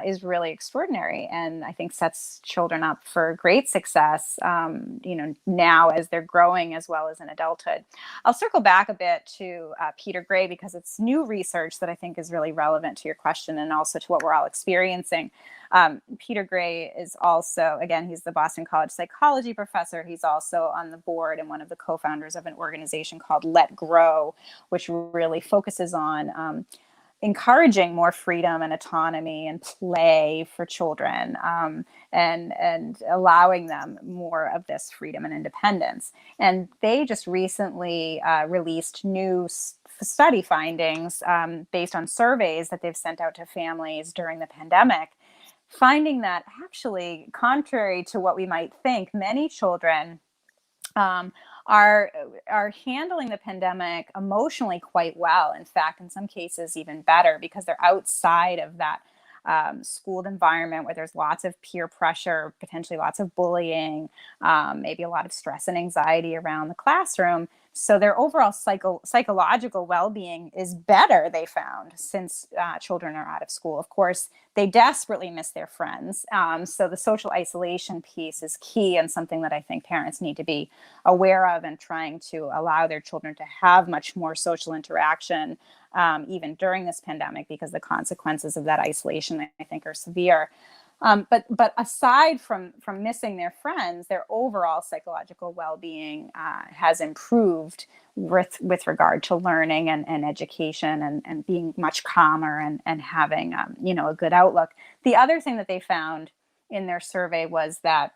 is really extraordinary, and I think sets children up for great success, now as they're growing as well as in adulthood. I'll circle back a bit to Peter Gray, because it's new research that I think is really relevant to your question and also to what we're all experiencing. Peter Gray is also, again, he's the Boston College psychology professor. He's also on the board and one of the co-founders of an organization called Let Grow, which really focuses on encouraging more freedom and autonomy and play for children, and allowing them more of this freedom and independence. And they just recently released new study findings based on surveys that they've sent out to families during the pandemic, finding that actually, contrary to what we might think, many children are handling the pandemic emotionally quite well. In fact, in some cases, even better, because they're outside of that schooled environment where there's lots of peer pressure, potentially lots of bullying, maybe a lot of stress and anxiety around the classroom. So their overall psychological well-being is better, they found, since children are out of school. Of course, they desperately miss their friends. So the social isolation piece is key, and something that I think parents need to be aware of, and trying to allow their children to have much more social interaction, even during this pandemic, because the consequences of that isolation, I think, are severe. But aside from missing their friends, their overall psychological well-being has improved with regard to learning and education, and being much calmer, and having a good outlook. The other thing that they found in their survey was that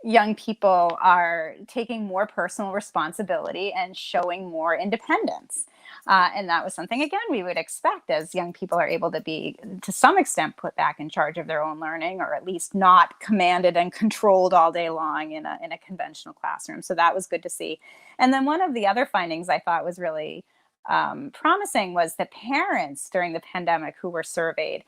young people are taking more personal responsibility and showing more independence. And that was something, again, we would expect as young people are able to be, to some extent, put back in charge of their own learning, or at least not commanded and controlled all day long in a conventional classroom. So that was good to see. And then one of the other findings I thought was really promising was that parents during the pandemic who were surveyed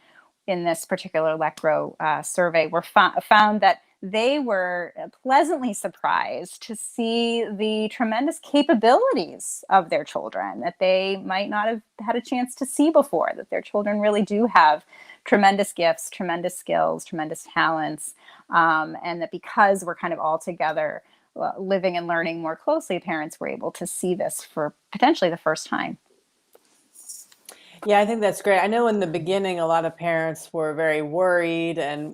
in this particular Let Grow survey were found that they were pleasantly surprised to see the tremendous capabilities of their children that they might not have had a chance to see before, that their children really do have tremendous gifts, tremendous skills, tremendous talents, and that because we're kind of all together living and learning more closely, parents were able to see this for potentially the first time.
Yeah, I think that's great. I know in the beginning, a lot of parents were very worried and,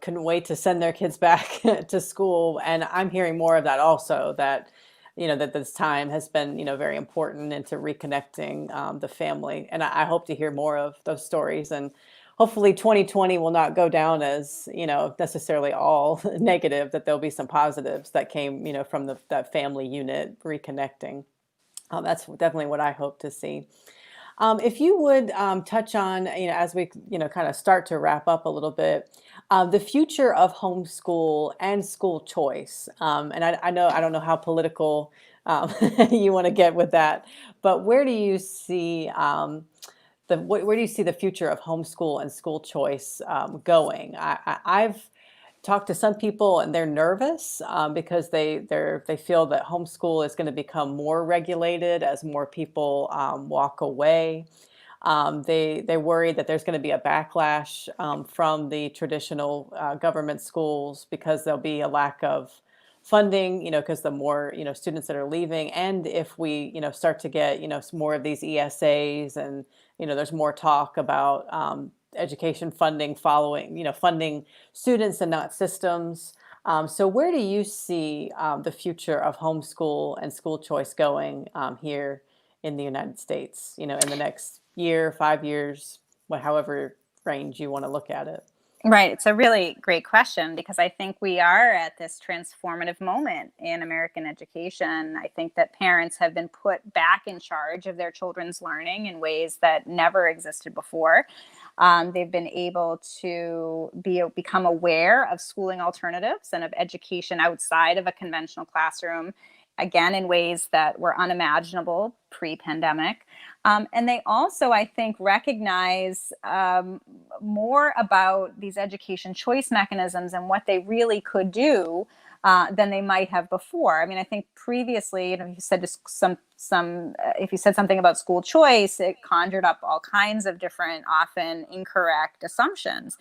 couldn't wait to send their kids back to school. And I'm hearing more of that also, that, that this time has been, very important into reconnecting the family. And I hope to hear more of those stories. And hopefully 2020 will not go down as, necessarily all negative, that there'll be some positives that came, from that family unit reconnecting. That's definitely what I hope to see. If you would touch on, as we, kind of start to wrap up a little bit, the future of homeschool and school choice. And I don't know how political you want to get with that, but where do you see where do you see the future of homeschool and school choice going? I've talked to some people and they're nervous because they feel that homeschool is going to become more regulated as more people walk away. They worry that there's going to be a backlash from the traditional government schools because there'll be a lack of funding, because the more, students that are leaving, and if we, start to get, more of these ESAs, and, there's more talk about education funding following, funding students and not systems. So where do you see the future of homeschool and school choice going here in the United States, in the next year, 5 years, however range you want to look at it?
Right. It's a really great question, because I think we are at this transformative moment in American education. I think that parents have been put back in charge of their children's learning in ways that never existed before. They've been able to become aware of schooling alternatives and of education outside of a conventional classroom, again, in ways that were unimaginable pre-pandemic. And they also, I think, recognize more about these education choice mechanisms and what they really could do than they might have before. I mean, I think previously, you said if you said something about school choice, it conjured up all kinds of different, often incorrect assumptions.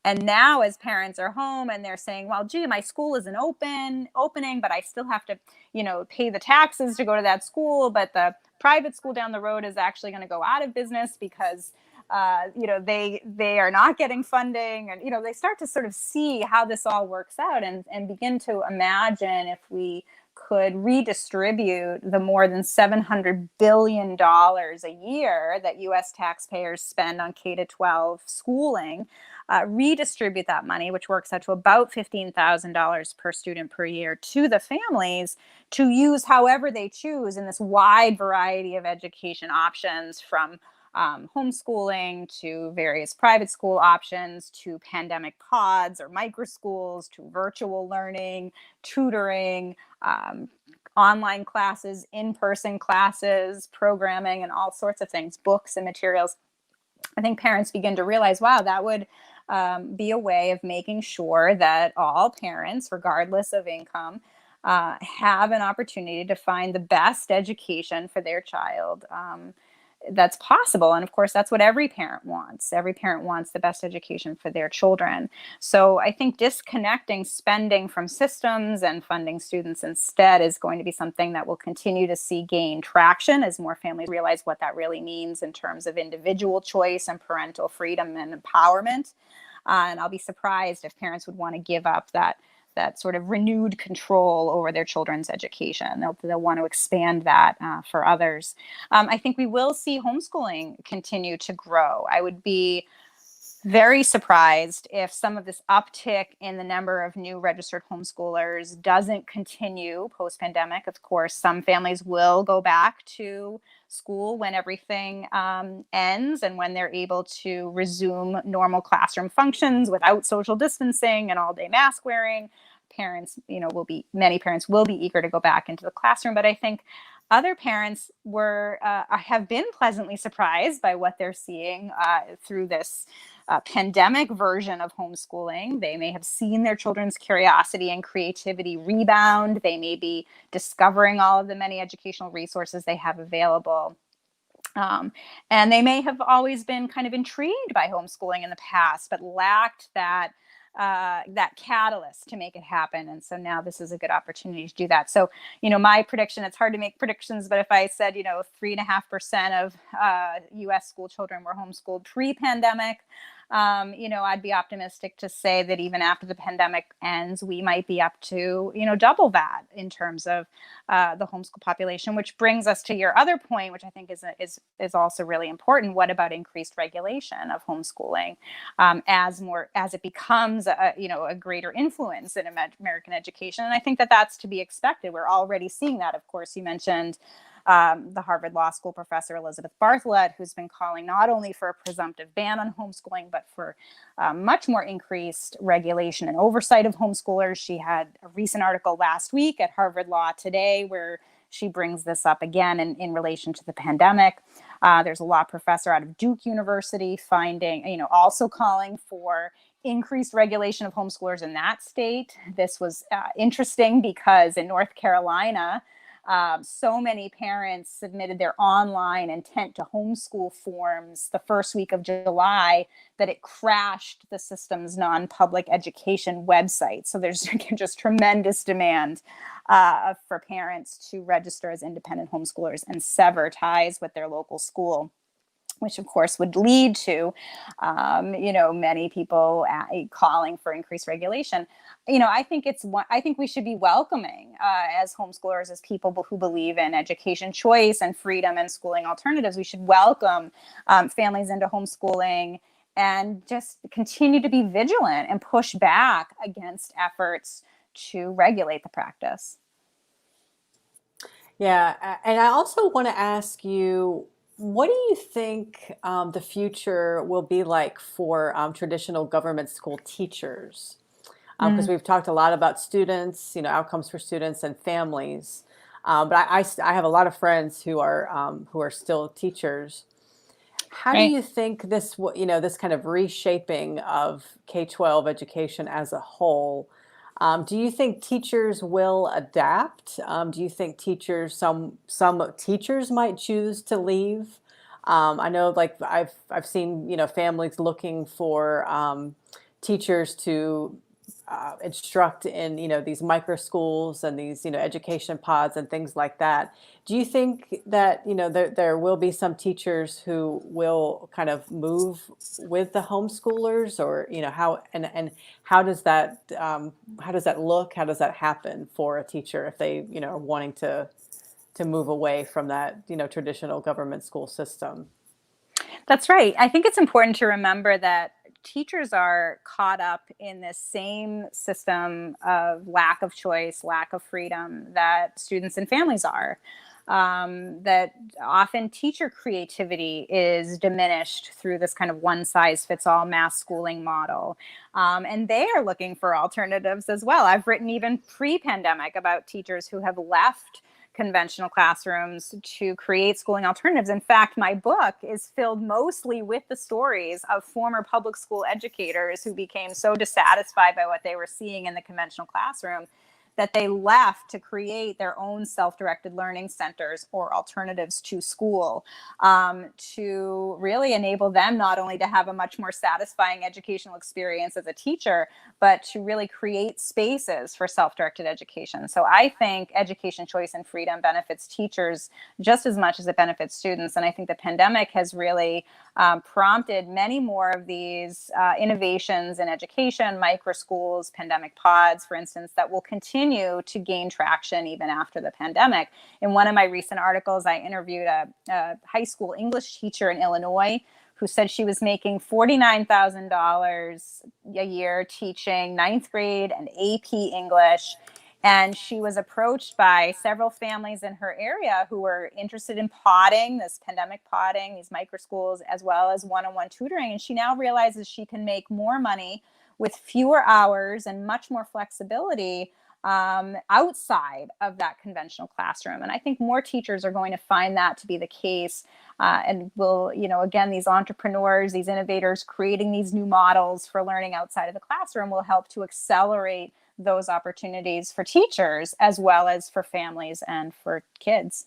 And now, as parents are home and they're saying, well, gee, my school isn't opening, but I still have to, pay the taxes to go to that school. But the private school down the road is actually going to go out of business because, they are not getting funding. And, they start to sort of see how this all works out and begin to imagine if we could redistribute the more than $700 billion a year that U.S. taxpayers spend on K-12 schooling, redistribute that money, which works out to about $15,000 per student per year, to the families to use however they choose in this wide variety of education options, from homeschooling to various private school options to pandemic pods or micro schools to virtual learning, tutoring, online classes, in-person classes, programming, and all sorts of things, books and materials. I think parents begin to realize, wow, that would be a way of making sure that all parents, regardless of income, have an opportunity to find the best education for their child that's possible. And of course, that's what every parent wants. Every parent wants the best education for their children. So I think disconnecting spending from systems and funding students instead is going to be something that will continue to see gain traction as more families realize what that really means in terms of individual choice and parental freedom and empowerment. And I'll be surprised if parents would want to give up that sort of renewed control over their children's education. They'll want to expand that for others. I think we will see homeschooling continue to grow. I would be very surprised if some of this uptick in the number of new registered homeschoolers doesn't continue post-pandemic. Of course, some families will go back to school when everything ends and when they're able to resume normal classroom functions without social distancing and all-day mask wearing. Many parents will be eager to go back into the classroom, but I think other parents have been pleasantly surprised by what they're seeing through this pandemic version of homeschooling. They may have seen their children's curiosity and creativity rebound. They may be discovering all of the many educational resources they have available. And they may have always been kind of intrigued by homeschooling in the past, but lacked that catalyst to make it happen. And so now this is a good opportunity to do that. So, my prediction, it's hard to make predictions, but if I said, 3.5% of US school children were homeschooled pre-pandemic, I'd be optimistic to say that even after the pandemic ends, we might be up to, double that in terms of the homeschool population, which brings us to your other point, which I think is also really important. What about increased regulation of homeschooling as it becomes a greater influence in American education? And I think that that's to be expected. We're already seeing that. Of course, you mentioned the Harvard Law School professor Elizabeth Bartholet, who's been calling not only for a presumptive ban on homeschooling, but for much more increased regulation and oversight of homeschoolers. She had a recent article last week at Harvard Law Today where she brings this up again in relation to the pandemic. There's a law professor out of Duke University also calling for increased regulation of homeschoolers in that state. This was interesting because in North Carolina, so many parents submitted their online intent to homeschool forms the first week of July that it crashed the system's non-public education website. So there's just tremendous demand for parents to register as independent homeschoolers and sever ties with their local school, which of course would lead to, many people calling for increased regulation. I think we should be welcoming as homeschoolers, as people who believe in education choice and freedom and schooling alternatives. We should welcome families into homeschooling and just continue to be vigilant and push back against efforts to regulate the practice.
Yeah, and I also want to ask you, what do you think the future will be like for traditional government school teachers? Because we've talked a lot about students, outcomes for students and families. But I have a lot of friends who are still teachers. How do you think this kind of reshaping of K-12 education as a whole Do you think teachers will adapt? Do you think some teachers might choose to leave? I know, like I've seen, families looking for teachers to instruct in, these micro schools and these, education pods and things like that. Do you think that, there will be some teachers who will kind of move with the homeschoolers, or, and how does that look? How does that happen for a teacher if they, are wanting to move away from that, traditional government school system?
That's right. I think it's important to remember that teachers are caught up in this same system of lack of choice, lack of freedom that students and families are. That often teacher creativity is diminished through this kind of one size fits all mass schooling model. And they are looking for alternatives as well. I've written even pre pandemic about teachers who have left conventional classrooms to create schooling alternatives. In fact, my book is filled mostly with the stories of former public school educators who became so dissatisfied by what they were seeing in the conventional classroom that they left to create their own self-directed learning centers or alternatives to school, to really enable them not only to have a much more satisfying educational experience as a teacher, but to really create spaces for self-directed education. So I think education choice and freedom benefits teachers just as much as it benefits students. And I think the pandemic has really prompted many more of these innovations in education, micro schools, pandemic pods, for instance, that will continue to gain traction even after the pandemic. In one of my recent articles, I interviewed a high school English teacher in Illinois who said she was making $49,000 a year teaching ninth grade and AP English. And she was approached by several families in her area who were interested in podding, this pandemic podding, these micro schools, as well as one-on-one tutoring. And she now realizes she can make more money with fewer hours and much more flexibility outside of that conventional classroom. And I think more teachers are going to find that to be the case. And will, again, these entrepreneurs, these innovators creating these new models for learning outside of the classroom will help to accelerate those opportunities for teachers as well as for families and for kids.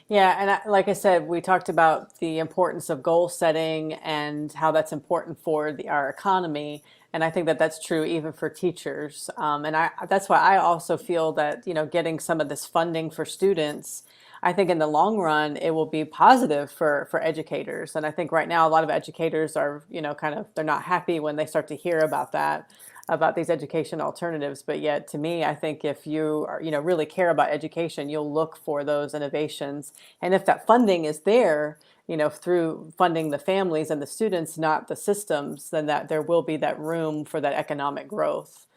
Yeah, and like I said, we talked about the importance of goal setting and how that's important for our economy. And I think that that's true even for teachers. That's why I also feel that, getting some of this funding for students, I think in the long run, it will be positive for educators. And I think right now, a lot of educators are, they're not happy when they start to hear about these education alternatives. But yet, to me, I think if you are, really care about education, you'll look for those innovations. And if that funding is there, through funding the families and the students, not the systems, then that there will be that room for that economic growth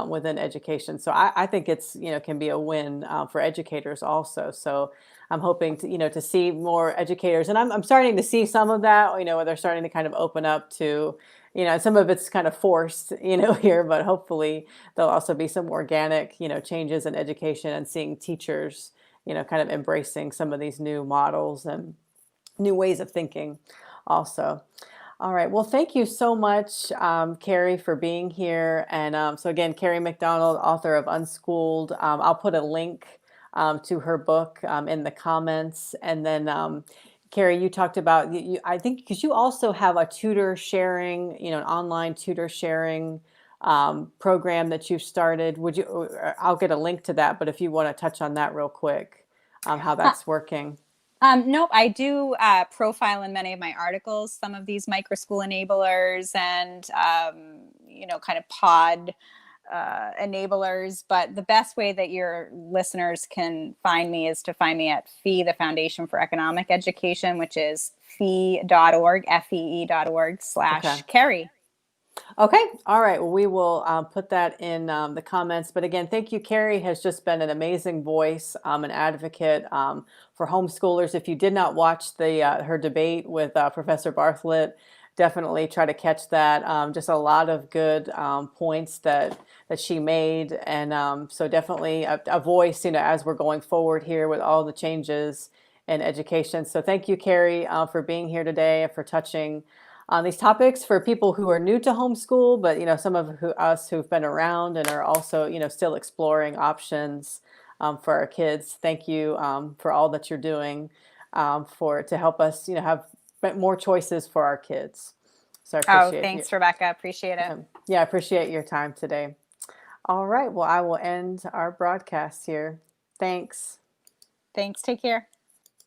within education. So I think it's, can be a win for educators also. So I'm hoping to see more educators, and I'm starting to see some of that, where they're starting to kind of open up to, some of it's kind of forced, here, but hopefully there'll also be some organic, changes in education, and seeing teachers, kind of embracing some of these new models and new ways of thinking also. All right. Well, thank you so much, Kerry, for being here. And so again, Kerry McDonald, author of Unschooled. I'll put a link to her book in the comments. And then, Kerry, you talked about, I think, because you also have a tutor sharing, an online tutor sharing program that you've started. I'll get a link to that, but if you want to touch on that real quick, how that's working.
Nope, I do profile in many of my articles some of these micro school enablers and, kind of pod enablers. But the best way that your listeners can find me is to find me at FEE, the Foundation for Economic Education, which is fee.org, fee.org/Kerry.
Okay. All right. Well, we will put that in the comments. But again, thank you. Kerry has just been an amazing voice, an advocate for homeschoolers. If you did not watch her debate with Professor Bartlett, definitely try to catch that. Just a lot of good points that she made. And so definitely a voice, as we're going forward here with all the changes in education. So thank you, Kerry, for being here today and for touching on these topics for people who are new to homeschool, but some of us who've been around and are also still exploring options for our kids. Thank you for all that you're doing to help us have more choices for our kids. So I
Oh,
appreciate you.
thanks, Rebecca. Appreciate it.
Yeah, I appreciate your time today. All right. Well, I will end our broadcast here. Thanks.
Thanks. Take care.